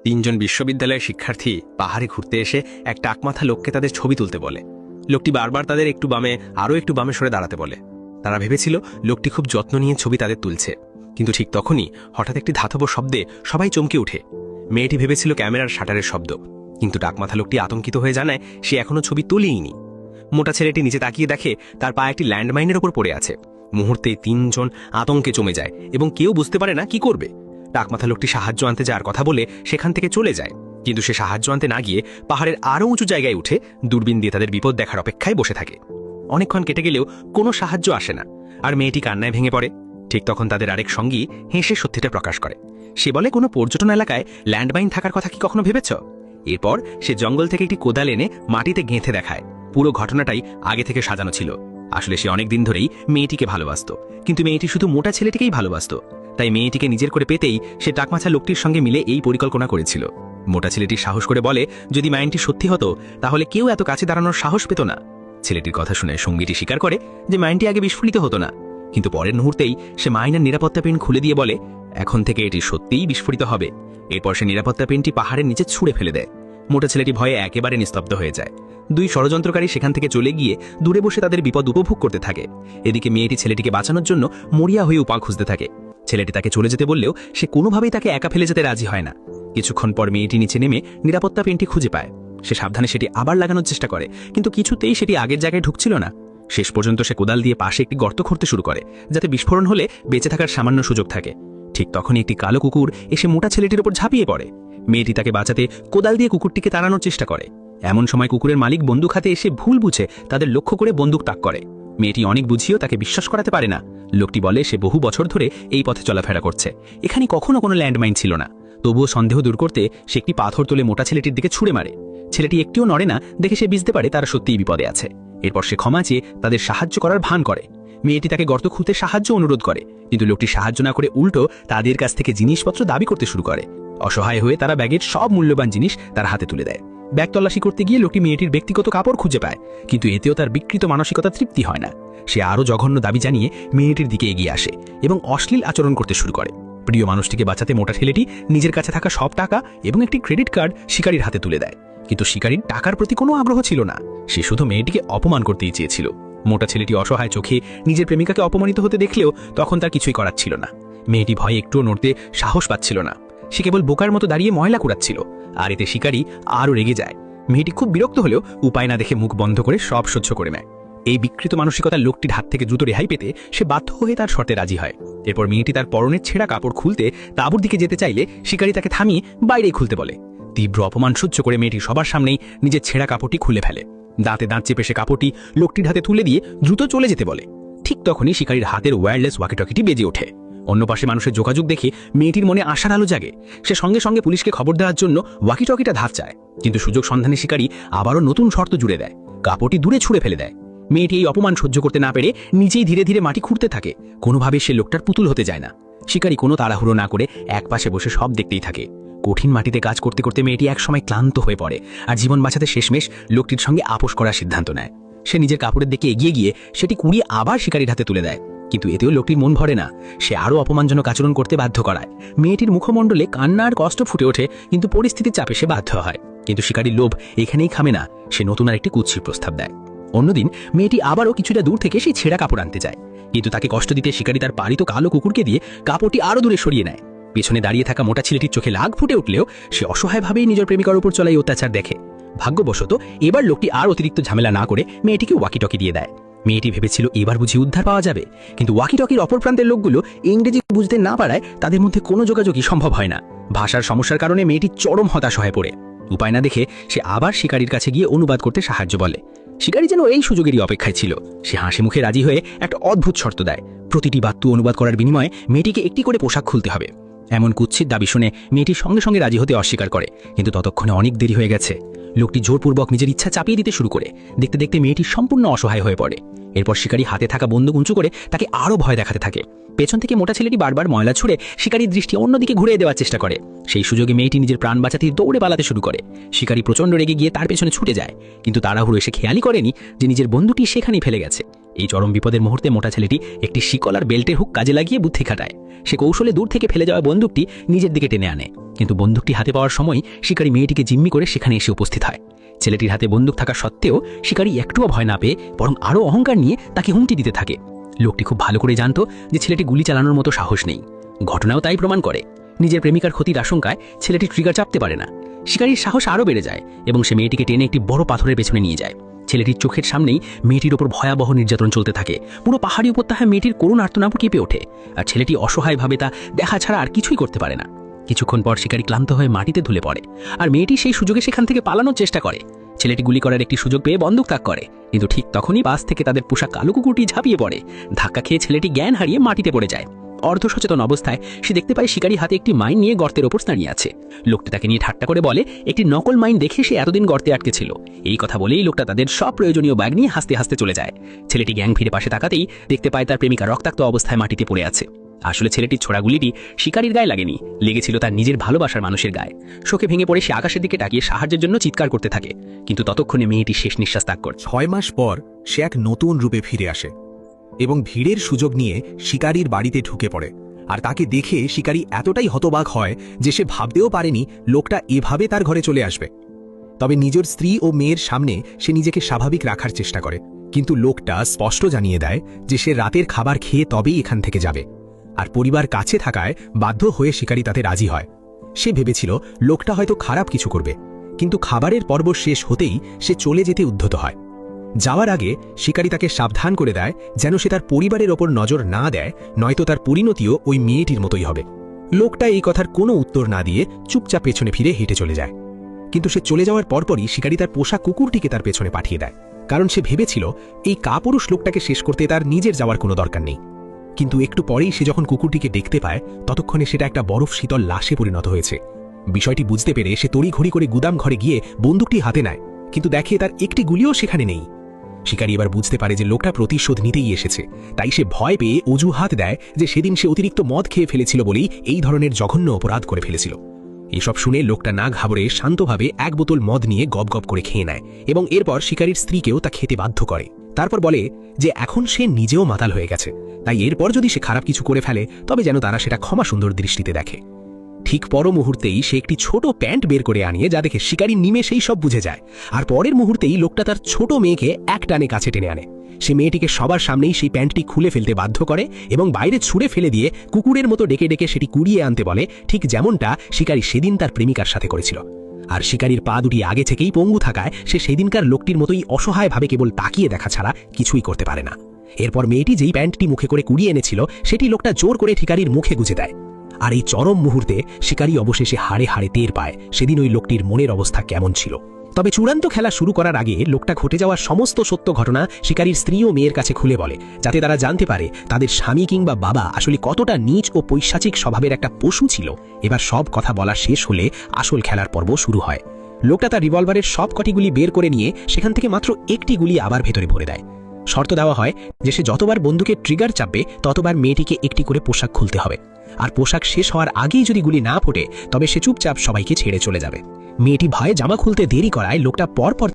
তিনজন বিশ্ববিদ্যালয়ের শিক্ষার্থী পাহাড়ে ঘুরতে এসে এক টাকমাথা লোককে তাদের ছবি তুলতে বলে। লোকটি বারবার তাদের একটু বামে আরও একটু বামে সরে দাঁড়াতে বলে। তারা ভেবেছিল লোকটি খুব যত্ন নিয়ে ছবি তাদের তুলছে, কিন্তু ঠিক তখনই হঠাৎ একটি ধাতব শব্দে সবাই চমকে ওঠে। মেয়েটি ভেবেছিল ক্যামেরার শাটারের শব্দ, কিন্তু টাকমাথা লোকটি আতঙ্কিত হয়ে জানায় সে এখনো ছবি তুলেইনি। মোটা ছেলেটি নিচে তাকিয়ে দেখে তার পা একটি ল্যান্ডমাইনের ওপর পড়ে আছে। মুহূর্তেই তিনজন আতঙ্কে জমে যায় এবং কেউ বুঝতে পারে না কি করবে। টাকমাথা লোকটি সাহায্য আনতে যাওয়ার কথা বলে সেখান থেকে চলে যায়, কিন্তু সে সাহায্য আনতে না গিয়ে পাহাড়ের আরও উঁচু জায়গায় উঠে দূরবীন দিয়ে তাদের বিপদ দেখার অপেক্ষায় বসে থাকে। অনেকক্ষণ কেটে গেলেও কোনো সাহায্য আসে না, আর মেয়েটি কান্নায় ভেঙে পড়ে। ঠিক তখন তাদের আরেক সঙ্গী হেসে সত্যিটা প্রকাশ করে। সে বলে, কোনো পর্যটন এলাকায় ল্যান্ডমাইন থাকার কথা কি কখনো ভেবেছ? এরপর সে জঙ্গল থেকে একটি কোদাল এনে মাটিতে গেঁথে দেখায়। পুরো ঘটনাটাই আগে থেকে সাজানো ছিল। আসলে সে অনেক দিন ধরেই মেয়েটিকে ভালোবাসত, কিন্তু মেয়েটি শুধু মোটা ছেলেটিকেই ভালোবাসত। তাই মেয়েটিকে নিজের করে পেতেই সে টাকমাথা লোকটির সঙ্গে মিলে এই পরিকল্পনা করেছিল। মোটা ছেলেটি সাহস করে বলে, যদি মাইনটি সত্যি হতো তাহলে কেউ এত কাছে দাঁড়ানোর সাহস পেত না। ছেলেটির কথা শুনে সঙ্গীটি স্বীকার করে যে মাইনটি আগে বিস্ফোরিত হতো না, কিন্তু পরের মুহূর্তেই সে মাইনের নিরাপত্তা পিন খুলে দিয়ে বলে, এখন থেকে এটি সত্যিই বিস্ফোরিত হবে। এরপর সে নিরাপত্তা পিনটি পাহাড়ের নিচে ছুঁড়ে ফেলে দেয়। মোটা ছেলেটি ভয়ে একেবারে নিস্তব্ধ হয়ে যায়। দুই ষড়যন্ত্রকারী সেখান থেকে চলে গিয়ে দূরে বসে তাদের বিপদ উপভোগ করতে থাকে। এদিকে মেয়েটি ছেলেটিকে বাঁচানোর জন্য মরিয়া হয়ে উপায় খুঁজতে থাকে। ছেলেটি তাকে চলে যেতে বললেও সে কোনোভাবেই তাকে একা ফেলে যেতে রাজি হয় না। কিছুক্ষণ পর মেয়েটি নিচে নেমে নিরাপত্তা পেনটি খুঁজে পায়। সে সাবধানে সেটি আবার লাগানোর চেষ্টা করে, কিন্তু কিছুতেই সেটি আগের জায়গায় ঢুকছিল না। শেষ পর্যন্ত সে কোদাল দিয়ে পাশে একটি গর্ত খুঁড়তে শুরু করে, যাতে বিস্ফোরণ হলে বেঁচে থাকার সামান্য সুযোগ থাকে। ঠিক তখনই একটি কালো কুকুর এসে মোটা ছেলেটির উপর ঝাঁপিয়ে পড়ে। মেয়েটি তাকে বাঁচাতে কোদাল দিয়ে কুকুরটিকে তাড়ানোর চেষ্টা করে। এমন সময় কুকুরের মালিক বন্দুক হাতে এসে ভুল বুঝে তাদের লক্ষ্য করে বন্দুক তাক করে। মেয়েটি অনেক বুঝিয়েও তাকে বিশ্বাস করাতে পারে না। লোকটি বলে সে বহু বছর ধরে এই পথে চলাফেরা করছে, এখানে কখনো কোনো ল্যান্ডমাইন ছিল না। তবুও সন্দেহ দূর করতে সে একটি পাথর তুলে মোটা ছেলেটির দিকে ছুঁড়ে মারে। ছেলেটি একটিও নড়ে না দেখে সে বুঝতে পারে তারা সত্যিই বিপদে আছে। এরপর সে ক্ষমা চেয়ে তাদের সাহায্য করার ভান করে। মেয়েটি তাকে গর্ত খুঁড়তে সাহায্য অনুরোধ করে, কিন্তু লোকটি সাহায্য না করে উল্টো তাদের কাছ থেকে জিনিসপত্র দাবি করতে শুরু করে। অসহায় হয়ে তারা ব্যাগের সব মূল্যবান জিনিস তার হাতে তুলে দেয়। ব্যাগ তল্লাশি করতে গিয়ে লোকটি মেয়েটির ব্যক্তিগত কাপড় খুঁজে পায়, কিন্তু এতেও তার বিকৃত মানসিকতা তৃপ্তি হয় না। সে আরও জঘন্য দাবি জানিয়ে মেয়েটির দিকে এগিয়ে আসে এবং অশ্লীল আচরণ করতে শুরু করে। প্রিয় মানুষটিকে বাঁচাতে মোটা ছেলেটি নিজের কাছে থাকা সব টাকা এবং একটি ক্রেডিট কার্ড শিকারীর হাতে তুলে দেয়, কিন্তু শিকারীর টাকার প্রতি কোনো আগ্রহ ছিল না। সে শুধু মেয়েটিকে অপমান করতেই চেয়েছিল। মোটা ছেলেটি অসহায় চোখে নিজের প্রেমিকাকে অপমানিত হতে দেখলেও তখন তার কিছুই করার ছিল না। মেয়েটি ভয়ে একটুও নড়তে সাহস পাচ্ছিল না। সে কেবল বোকার মতো দাঁড়িয়ে ময়লা কুড়াচ্ছিল, আর এতে শিকারী আরও রেগে যায়। মেয়েটি খুব বিরক্ত হলেও উপায় না দেখে মুখ বন্ধ করে সব সহ্য করে নেয়। এই বিকৃত মানসিকতার লোকটির হাত থেকে দ্রুত রেহাই পেতে সে বাধ্য হয়ে তার শর্তে রাজি হয়। এরপর মেয়েটি তার পরনের ছেঁড়া কাপড় খুলতে তাঁবুর দিকে যেতে চাইলে শিকারী তাকে থামিয়ে বাইরেই খুলতে বলে। তীব্র অপমান সহ্য করে মেয়েটি সবার সামনেই নিজের ছেঁড়া কাপড়টি খুলে ফেলে। দাঁতে দাঁত চেপে সে কাপড়টি লোকটির হাতে তুলে দিয়ে দ্রুত চলে যেতে বলে। ঠিক তখনই শিকারীর হাতের ওয়্যারলেস ওয়াকিটকিটি বেজে ওঠে। অন্য পাশে মানুষের যোগাযোগ দেখে মেয়েটির মনে আশার আলো জাগে। সে সঙ্গে সঙ্গে পুলিশকে খবর দেওয়ার জন্য ওয়াকিটকিটা ধার চায়, কিন্তু সুযোগ সন্ধানে শিকারী আবারও নতুন শর্ত জুড়ে দেয়। কাপড়টি দূরে ছুঁড়ে ফেলে দেয়। মেয়েটি এই অপমান সহ্য করতে না পেরে নিজেই ধীরে ধীরে মাটি খুঁড়তে থাকে। কোনোভাবে সে লোকটার পুতুল হতে যায় না। শিকারী কোনো তাড়াহুড়ো না করে এক পাশে বসে সব দেখতেই থাকে। কঠিন মাটিতে কাজ করতে করতে মেয়েটি একসময় ক্লান্ত হয়ে পড়ে, আর জীবন বাঁচাতে শেষমেশ লোকটির সঙ্গে আপোষ করার সিদ্ধান্ত নেয়। সে নিজের কাপড়ের দিকে এগিয়ে গিয়ে সেটি কুড়িয়ে আবার শিকারীর হাতে তুলে দেয়, কিন্তু এতেও লোকটির মন ভরে না। সে আরও অপমানজনক আচরণ করতে বাধ্য করায়। মেয়েটির মুখমণ্ডলে কান্না আর কষ্ট ফুটে ওঠে, কিন্তু পরিস্থিতির চাপে সে বাধ্য হয়। কিন্তু শিকারীর লোভ এখানেই থামে না। সে নতুন আর একটি কুৎসিত প্রস্তাব দেয়। অন্যদিন মেয়েটি আবারও কিছুটা দূর থেকে সেই ছেঁড়া কাপড় আনতে যায়, কিন্তু তাকে কষ্ট দিতে শিকারী তার পালিত কালো কুকুরকে দিয়ে কাপড়টি আরও দূরে সরিয়ে নেয়। পেছনে দাঁড়িয়ে থাকা মোটা ছেলেটির চোখে লাগ ফুটে উঠলেও সে অসহায়ভাবেই নিজের প্রেমিকার উপর চলাই অত্যাচার দেখে। ভাগ্যবশত এবার লোকটি আর অতিরিক্ত ঝামেলা না করে মেয়েটিকে ওয়াকিটকি দিয়ে দেয়। মেয়েটি ভেবেছিল এবার বুঝি উদ্ধার পাওয়া যাবে, কিন্তু ওয়াকিটকির অপর প্রান্তের লোকগুলো ইংরেজি বুঝতে না পারায় তাদের মধ্যে কোনো যোগাযোগই সম্ভব হয় না। ভাষার সমস্যার কারণে মেয়েটি চরম হতাশ হয়ে পড়ে। উপায় না দেখে সে আবার শিকারীর কাছে গিয়ে অনুবাদ করতে সাহায্য বলে। শিকারী যেন এই সুযোগেরই অপেক্ষায় ছিল। সে হাসি মুখে রাজি হয়ে একটা অদ্ভুত শর্ত দেয়। প্রতিটি বাক্য অনুবাদ করার বিনিময়ে মেয়েটিকে একটি করে পোশাক খুলতে হবে। এমন কুৎসিত দাবি শুনে মেয়েটি সঙ্গে সঙ্গে রাজি হতে অস্বীকার করে, কিন্তু ততক্ষণে অনেক দেরি হয়ে গেছে। লোকটি জোরপূর্বক নিজের ইচ্ছা চাপিয়ে দিতে শুরু করে। দেখতে দেখতে মেয়েটি সম্পূর্ণ অসহায় হয়ে পড়ে। এরপর শিকারী হাতে থাকা বন্দুক উঁচু করে তাকে আরও ভয় দেখাতে থাকে। পেছন থেকে মোটা ছেলেটি বারবার ময়লা ছুঁড়ে শিকারীর দৃষ্টি অন্যদিকে ঘুরিয়ে দেওয়ার চেষ্টা করে। সেই সুযোগে মেয়েটি নিজের প্রাণ বাঁচাতে দৌড়ে পালাতে শুরু করে। শিকারী প্রচণ্ড রেগে গিয়ে তার পেছনে ছুটে যায়, কিন্তু তাড়াহুড়ো এসে খেয়ালই করেনি যে নিজের বন্দুকটি সেখানেই ফেলে গেছে। এই চরম বিপদের মুহূর্তে মোটা ছেলেটি একটি শিকল আর বেল্টের হুক কাজে লাগিয়ে বুদ্ধি খাটায়। সে কৌশলে দূর থেকে ফেলে যাওয়া বন্দুকটি নিজের দিকে টেনে আনে, কিন্তু বন্দুকটি হাতে পাওয়ার সময় শিকারী মেয়েটিকে জিম্মি করে সেখানে এসে উপস্থিত হয়। ছেলেটির হাতে বন্দুক থাকা সত্ত্বেও শিকারী একটুও ভয় না পেয়ে বরং আরও অহংকার নিয়ে তাকে হুমকি দিতে থাকে। লোকটি খুব ভালো করে জানত যে ছেলেটি গুলি চালানোর মতো সাহস নেই। ঘটনাও তাই প্রমাণ করে। নিজের প্রেমিকার ক্ষতির আশঙ্কায় ছেলেটি ট্রিগার চাপতে পারে না। শিকারীর সাহস আরও বেড়ে যায় এবং সে মেয়েটিকে টেনে একটি বড় পাথরের পেছনে নিয়ে যায়। ছেলেটির চোখের সামনেই মেয়েটির ওপর ভয়াবহ নির্যাতন চলতে থাকে। পুরো পাহাড়ি উপত্যকায় মেয়েটির করুণ আর্তনাদ কেঁপে ওঠে, আর ছেলেটি অসহায়ভাবে তা দেখা ছাড়া আর কিছুই করতে পারে না। কিছুক্ষণ পর শিকারী ক্লান্ত হয়ে মাটিতে ধুলে পড়ে, আর মেয়েটি সেই সুযোগে সেখান থেকে পালানোর চেষ্টা করে। ছেলেটি গুলি করার একটি সুযোগ পেয়ে বন্দুক তাক করে, কিন্তু ঠিক তখনই পাশ থেকে তাদের পোষা কালো কুকুরটি ঝাঁপিয়ে পড়ে। ধাক্কা খেয়ে ছেলেটি জ্ঞান হারিয়ে মাটিতে পড়ে যায়। অর্ধসচেতন অবস্থায় সে দেখতে পায় শিকারী হাতে একটি মাইন নিয়ে গর্তের ওপর দাঁড়িয়ে আছে। লোকটি তাকে নিয়ে ঠাট্টা করে বলে একটি নকল মাইন দেখে সে এতদিন গর্তে আটকে ছিল। এই কথা বলেই লোকটা তাদের সব প্রয়োজনীয় ব্যাগ নিয়ে হাসতে হাসতে চলে যায়। ছেলেটি গ্যাং ফিরে পাশে তাকাতেই দেখতে পায় তার প্রেমিকা রক্তাক্ত অবস্থায় মাটিতে পড়ে আছে। আসলে ছেলেটির ছোড়া গুলিটি শিকারীর গায়ে লাগেনি, লেগেছিল তার নিজের ভালোবাসার মানুষের গায়ে। শোকে ভেঙে পড়ে সে আকাশের দিকে তাকিয়ে সাহায্যের জন্য চিৎকার করতে থাকে, কিন্তু ততক্ষণে মেয়েটি শেষ নিঃশ্বাস ত্যাগ করে। 6 মাস পর সে এক নতুন রূপে ফিরে আসে এবং ভিড়ের সুযোগ নিয়ে শিকারীর বাড়িতে ঢুকে পড়ে। আর তাকে দেখে শিকারী এতটাই হতবাক হয় যে সে ভাবতেও পারেনি লোকটা এভাবে তার ঘরে চলে আসবে। তবে নিজের স্ত্রী ও মেয়ের সামনে সে নিজেকে স্বাভাবিক রাখার চেষ্টা করে, কিন্তু লোকটা স্পষ্ট জানিয়ে দেয় যে সে রাতের খাবার খেয়ে তবেই এখান থেকে যাবে। আর পরিবার কাছে থাকায় বাধ্য হয়ে শিকারী তাতে রাজি হয়। সে ভেবেছিল লোকটা হয়তো খারাপ কিছু করবে, কিন্তু খাবারের পর্ব শেষ হতেই সে চলে যেতে উদ্ধত হয়। যাওয়ার আগে শিকারী তাকে সাবধান করে দেয় যেন সে তার পরিবারের ওপর নজর না দেয়, নয়তো তার পরিণতিও ওই মেয়েটির মতোই হবে। লোকটা এই কথার কোনো উত্তর না দিয়ে চুপচাপ পেছনে ফিরে হেঁটে চলে যায়। কিন্তু সে চলে যাওয়ার পরপরই শিকারী তার পোষা কুকুরটিকে তার পেছনে পাঠিয়ে দেয়, কারণ সে ভেবেছিল এই কাপুরুষ লোকটাকে শেষ করতে তার নিজের যাওয়ার কোনো দরকার নেই। কিন্তু একটু পরেই সে যখন কুকুরটিকে দেখতে পায়, ততক্ষণে সেটা একটা বরফ শীতল লাশে পরিণত হয়েছে। বিষয়টি বুঝতে পেরে সে তড়িঘড়ি করে গুদাম ঘরে গিয়ে বন্দুকটি হাতে নেয়, কিন্তু দেখে তার একটি গুলিও সেখানে নেই। শিকারী এবার বুঝতে পারে যে লোকটা প্রতিশোধ নিতেই এসেছে, তাই সে ভয় পেয়ে অজুহাত দেয় যে সেদিন সে অতিরিক্ত মদ খেয়ে ফেলেছিল বলেই এই ধরনের জঘন্য অপরাধ করে ফেলেছিল। এসব শুনে লোকটা না ঘাবড়ে শান্তভাবে 1 বোতল মদ নিয়ে গপ গপ করে খেয়ে নেয় এবং এরপর শিকারীর স্ত্রীকেও তা খেতে বাধ্য করে। তারপর বলে যে এখন সে নিজেও মাতাল হয়ে গেছে, তাই এরপর যদি সে খারাপ কিছু করে ফেলে তবে যেন তারা সেটা ক্ষমা সুন্দর দৃষ্টিতে দেখে। ঠিক পর মুহূর্তেই সে একটি ছোট প্যান্ট বের করে আনিয়ে যা দেখে শিকারী নিমেষেই সব বুঝে যায়। আর পরের মুহূর্তেই লোকটা তার ছোট মেয়েকে এক টানে কাছে টেনে আনে। সে মেয়েটিকে সবার সামনেই সেই প্যান্টটি খুলে ফেলতে বাধ্য করে এবং বাইরে ছুঁড়ে ফেলে দিয়ে কুকুরের মতো ডেকে ডেকে সেটি কুড়িয়ে আনতে বলে, ঠিক যেমনটা শিকারী সেদিন তার প্রেমিকার সাথে করেছিল। আর শিকারীর পা দুটি আগে থেকেই পঙ্গু থাকায় সে সেদিনকার লোকটির মতোই অসহায়ভাবে কেবল তাকিয়ে দেখা ছাড়া কিছুই করতে পারে না। এরপর মেয়েটি যেই প্যান্টটি মুখে করে কুড়িয়ে এনেছিল সেটি লোকটা জোর করে শিকারীর মুখে গুজে দেয়। আর এই চরম মুহূর্তে শিকারী অবশেষে হাড়ে হাড়ে টের পায় সেদিন ওই লোকটির মনের অবস্থা কেমন ছিল। তবে চূড়ান্ত খেলা শুরু করার আগে লোকটা ঘটে যাওয়া সমস্ত সত্য ঘটনা শিকারীর স্ত্রী ও মেয়ের কাছে খুলে বলে, যাতে তারা জানতে পারে তাদের স্বামী কিংবা বাবা আসলে কতটা নীচ ও পৈশাচিক স্বভাবের একটা পশু ছিল। এবার সব কথা বলা শেষ হলে আসল খেলার পর্ব শুরু হয়। লোকটা তার রিভলভারের সব কটি গুলি বের করে নিয়ে সেখান থেকে মাত্র একটি গুলি আবার ভেতরে ভরে দেয়। শর্ত দেওয়া হয় যে সে যতবার বন্দুকের ট্রিগার চাপবে ততবার মেয়েটিকে একটি করে পোশাক খুলতে হবে, আর পোশাক শেষ হওয়ার আগেই যদি গুলি না ফোটে তবে সে চুপচাপ সবাইকে ছেড়ে চলে যাবে। মেয়েটি ভয়ে জামা খুলতে দেরি করায় লোকটা পরপর